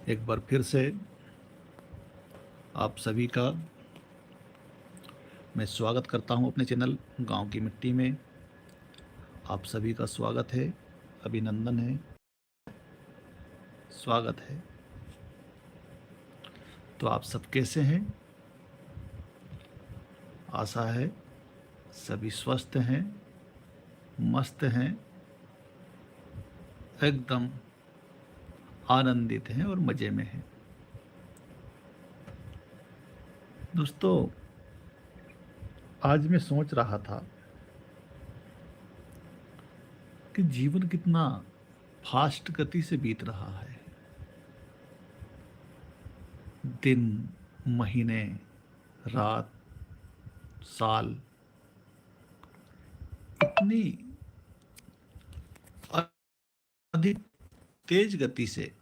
एक बार फिर से आप सभी का मैं स्वागत करता हूं अपने चैनल गांव की मिट्टी में। आप सभी का स्वागत है, अभिनंदन है, स्वागत है। तो आप सब कैसे हैं? आशा है सभी स्वस्थ हैं, मस्त हैं, एकदम आनंदित हैं और मज़े में हैं। दोस्तों, आज मैं सोच रहा था कि जीवन कितना फास्ट गति से बीत रहा है। दिन, महीने, रात, साल इतनी अधिक तेज गति से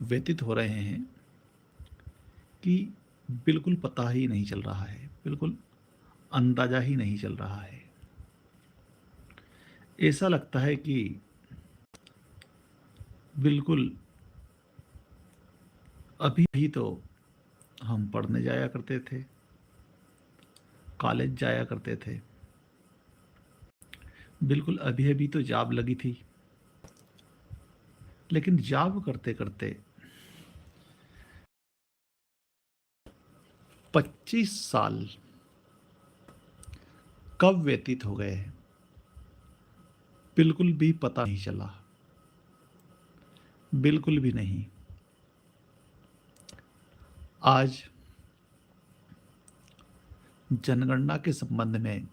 व्यतीत हो रहे हैं कि बिल्कुल पता ही नहीं चल रहा है, बिल्कुल अंदाजा ही नहीं चल रहा है। ऐसा लगता है कि बिल्कुल अभी भी तो हम पढ़ने जाया करते थे, कॉलेज जाया करते थे, बिल्कुल अभी अभी तो जॉब लगी थी, लेकिन जॉब करते करते 25 साल कब व्यतीत हो गए हैं, बिल्कुल भी पता नहीं चला, बिल्कुल भी नहीं। आज जनगणना के संबंध में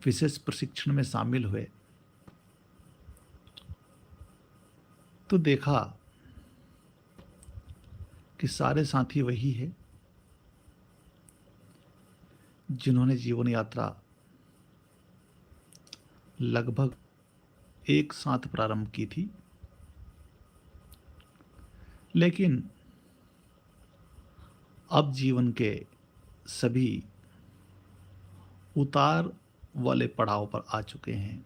विशेष प्रशिक्षण में शामिल हुए तो देखा कि सारे साथी वही है जिन्होंने जीवन यात्रा लगभग एक साथ प्रारंभ की थी, लेकिन अब जीवन के सभी उतार वाले पड़ाव पर आ चुके हैं।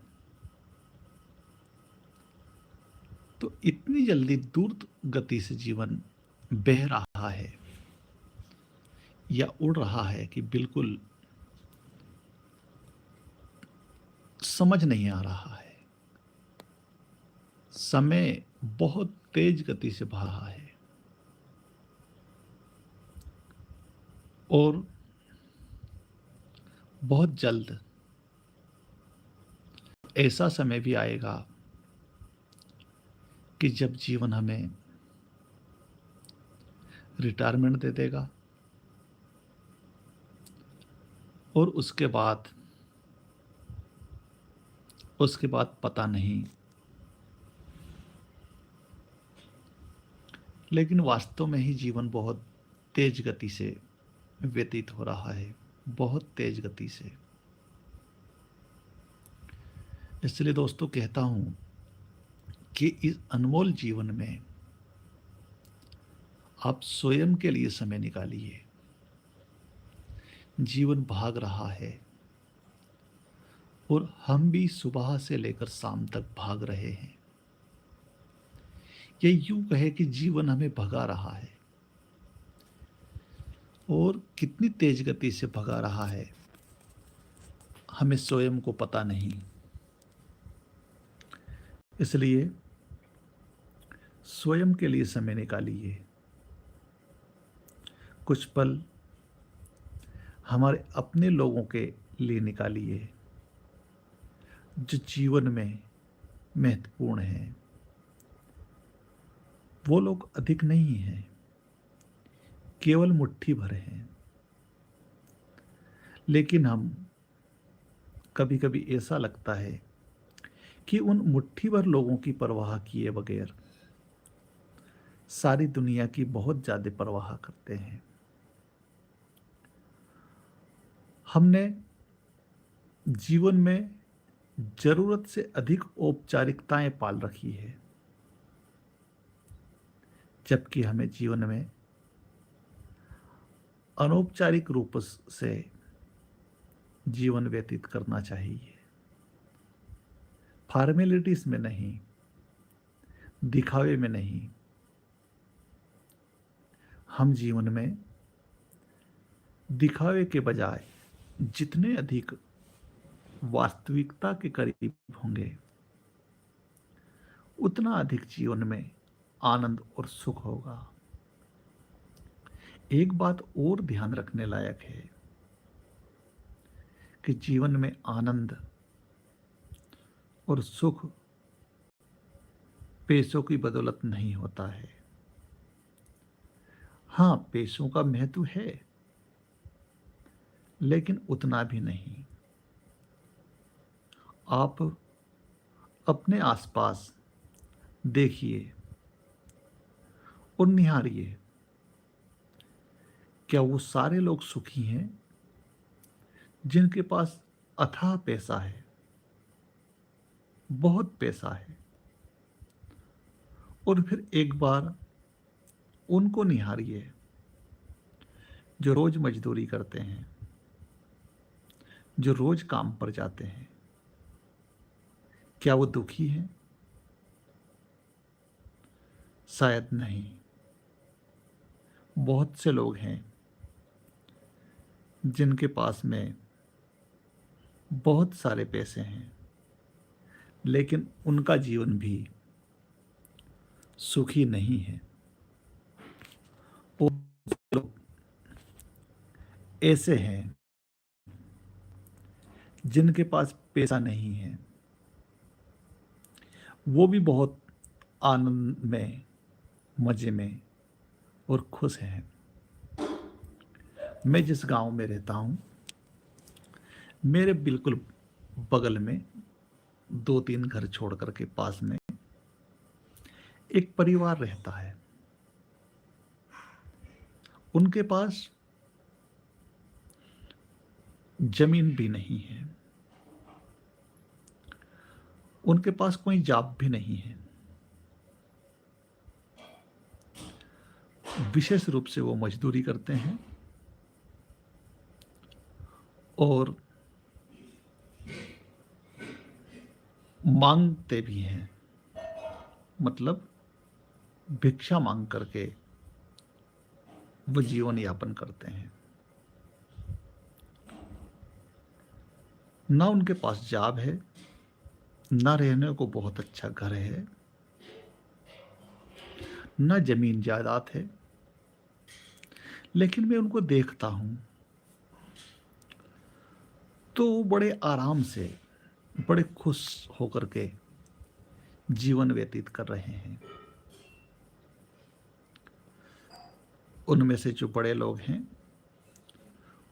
तो इतनी जल्दी द्रुत गति से जीवन बह रहा है या उड़ रहा है कि बिल्कुल समझ नहीं आ रहा है। समय बहुत तेज गति से बह रहा है और बहुत जल्द ऐसा समय भी आएगा कि जब जीवन हमें रिटायरमेंट दे देगा और उसके बाद पता नहीं। लेकिन वास्तव में ही जीवन बहुत तेज गति से व्यतीत हो रहा है, बहुत तेज गति से। इसलिए दोस्तों कहता हूं कि इस अनमोल जीवन में आप स्वयं के लिए समय निकालिए। जीवन भाग रहा है और हम भी सुबह से लेकर शाम तक भाग रहे हैं। ये यूं कहे कि जीवन हमें भगा रहा है और कितनी तेज गति से भगा रहा है हमें स्वयं को पता नहीं। इसलिए स्वयं के लिए समय निकालिए। कुछ पल हमारे अपने लोगों के लिए निकालिए जो जीवन में महत्वपूर्ण हैं। वो लोग अधिक नहीं हैं, केवल मुट्ठी भर हैं। लेकिन हम कभी कभी ऐसा लगता है कि उन मुट्ठी भर लोगों की परवाह किए बगैर सारी दुनिया की बहुत ज्यादा परवाह करते हैं। हमने जीवन में जरूरत से अधिक औपचारिकताएं पाल रखी है, जबकि हमें जीवन में अनौपचारिक रूप से जीवन व्यतीत करना चाहिए। फॉर्मेलिटीज में नहीं, दिखावे में नहीं, हम जीवन में दिखावे के बजाय जितने अधिक वास्तविकता के करीब होंगे, उतना अधिक जीवन में आनंद और सुख होगा। एक बात और ध्यान रखने लायक है कि जीवन में आनंद और सुख पैसों की बदौलत नहीं होता है। हाँ, पैसों का महत्व है, लेकिन उतना भी नहीं। आप अपने आसपास देखिए और निहारिए, क्या वो सारे लोग सुखी हैं जिनके पास अथाह पैसा है, बहुत पैसा है? और फिर एक बार उनको निहारिए जो रोज मजदूरी करते हैं, जो रोज काम पर जाते हैं। क्या वो दुखी हैं? शायद नहीं। बहुत से लोग हैं जिनके पास में बहुत सारे पैसे हैं, लेकिन उनका जीवन भी सुखी नहीं है। और लोग ऐसे हैं जिनके पास पैसा नहीं है, वो भी बहुत आनंद में, मजे में और खुश हैं। मैं जिस गांव में रहता हूं, मेरे बिल्कुल बगल में 2-3 घर छोड़ करके पास में एक परिवार रहता है। उनके पास जमीन भी नहीं है, उनके पास कोई जॉब भी नहीं है। विशेष रूप से वो मजदूरी करते हैं और मांगते भी हैं, मतलब भिक्षा मांग करके वो जीवन यापन करते हैं। ना उनके पास जॉब है, ना रहने को बहुत अच्छा घर है, ना जमीन जायदाद है, लेकिन मैं उनको देखता हूं तो वो बड़े आराम से, बड़े खुश होकर के जीवन व्यतीत कर रहे हैं। उनमें से जो बड़े लोग हैं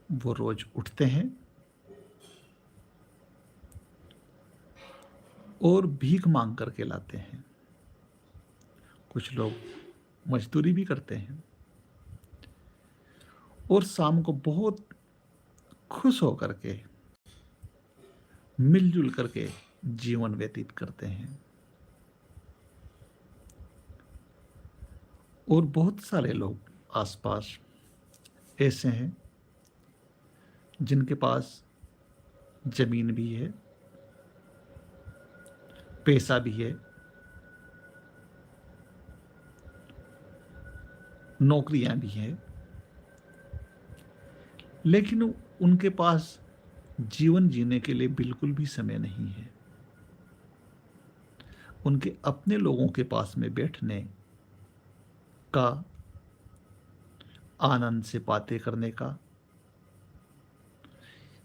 वो रोज उठते हैं और भीख मांग करके लाते हैं। कुछ लोग मजदूरी भी करते हैं और शाम को बहुत खुश होकर के, मिलजुल करके जीवन व्यतीत करते हैं। और बहुत सारे लोग आसपास ऐसे हैं जिनके पास जमीन भी है, पैसा भी है, नौकरियां भी हैं, लेकिन उनके पास जीवन जीने के लिए बिल्कुल भी समय नहीं है। उनके अपने लोगों के पास में बैठने का, आनंद से बातें करने का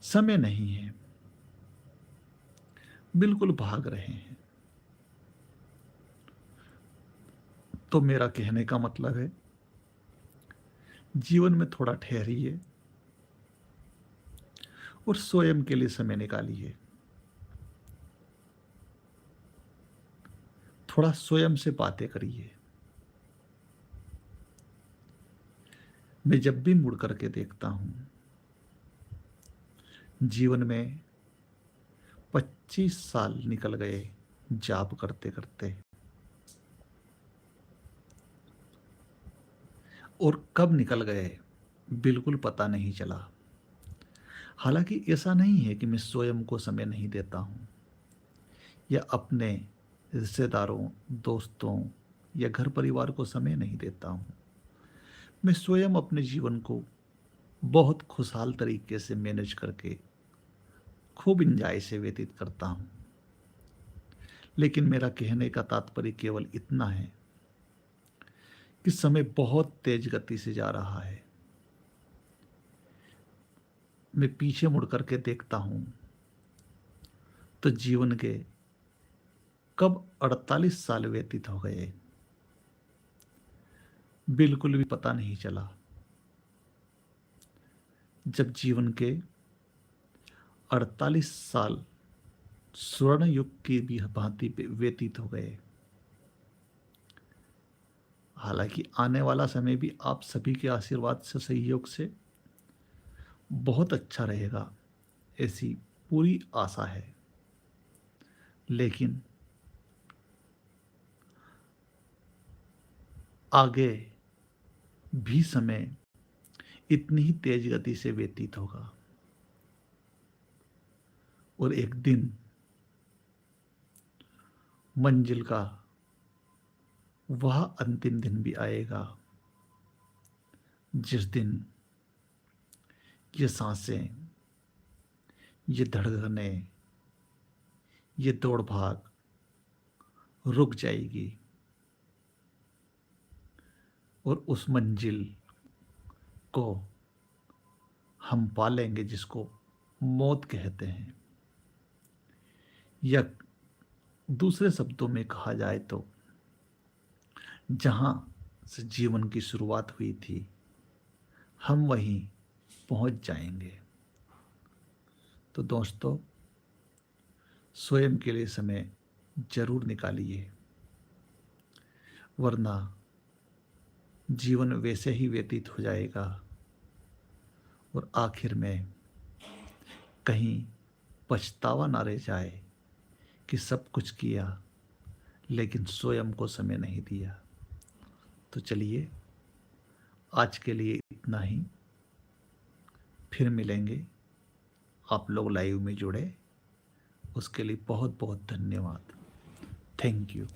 समय नहीं है। बिल्कुल भाग रहे हैं। तो मेरा कहने का मतलब है, जीवन में थोड़ा ठहरिए और स्वयं के लिए समय निकालिए। थोड़ा स्वयं से बातें करिए। मैं जब भी मुड़ करके देखता हूं, जीवन में 25 साल निकल गए जॉब करते करते, और कब निकल गए बिल्कुल पता नहीं चला। हालांकि ऐसा नहीं है कि मैं स्वयं को समय नहीं देता हूं या अपने रिश्तेदारों, दोस्तों या घर परिवार को समय नहीं देता हूं। मैं स्वयं अपने जीवन को बहुत खुशहाल तरीके से मैनेज करके खूब एंजॉय से व्यतीत करता हूँ। लेकिन मेरा कहने का तात्पर्य केवल इतना है कि समय बहुत तेज गति से जा रहा है। मैं पीछे मुड़ करके देखता हूँ तो जीवन के कब 48 साल व्यतीत हो गए, बिल्कुल भी पता नहीं चला। जब जीवन के 48 साल स्वर्ण युग की भी भांति व्यतीत हो गए। हालांकि आने वाला समय भी आप सभी के आशीर्वाद से, सहयोग से बहुत अच्छा रहेगा, ऐसी पूरी आशा है। लेकिन आगे भी समय इतनी ही तेज गति से व्यतीत होगा और एक दिन मंजिल का वह अंतिम दिन भी आएगा जिस दिन ये सांसें, ये धड़कनें, ये दौड़ भाग रुक जाएगी और उस मंजिल को हम पा लेंगे जिसको मौत कहते हैं। या दूसरे शब्दों में कहा जाए तो जहां से जीवन की शुरुआत हुई थी, हम वहीं पहुंच जाएंगे। तो दोस्तों, स्वयं के लिए समय जरूर निकालिए, वरना जीवन वैसे ही व्यतीत हो जाएगा और आखिर में कहीं पछतावा ना रह जाए कि सब कुछ किया लेकिन स्वयं को समय नहीं दिया। तो चलिए, आज के लिए इतना ही। फिर मिलेंगे। आप लोग लाइव में जुड़े, उसके लिए बहुत बहुत धन्यवाद। Thank you.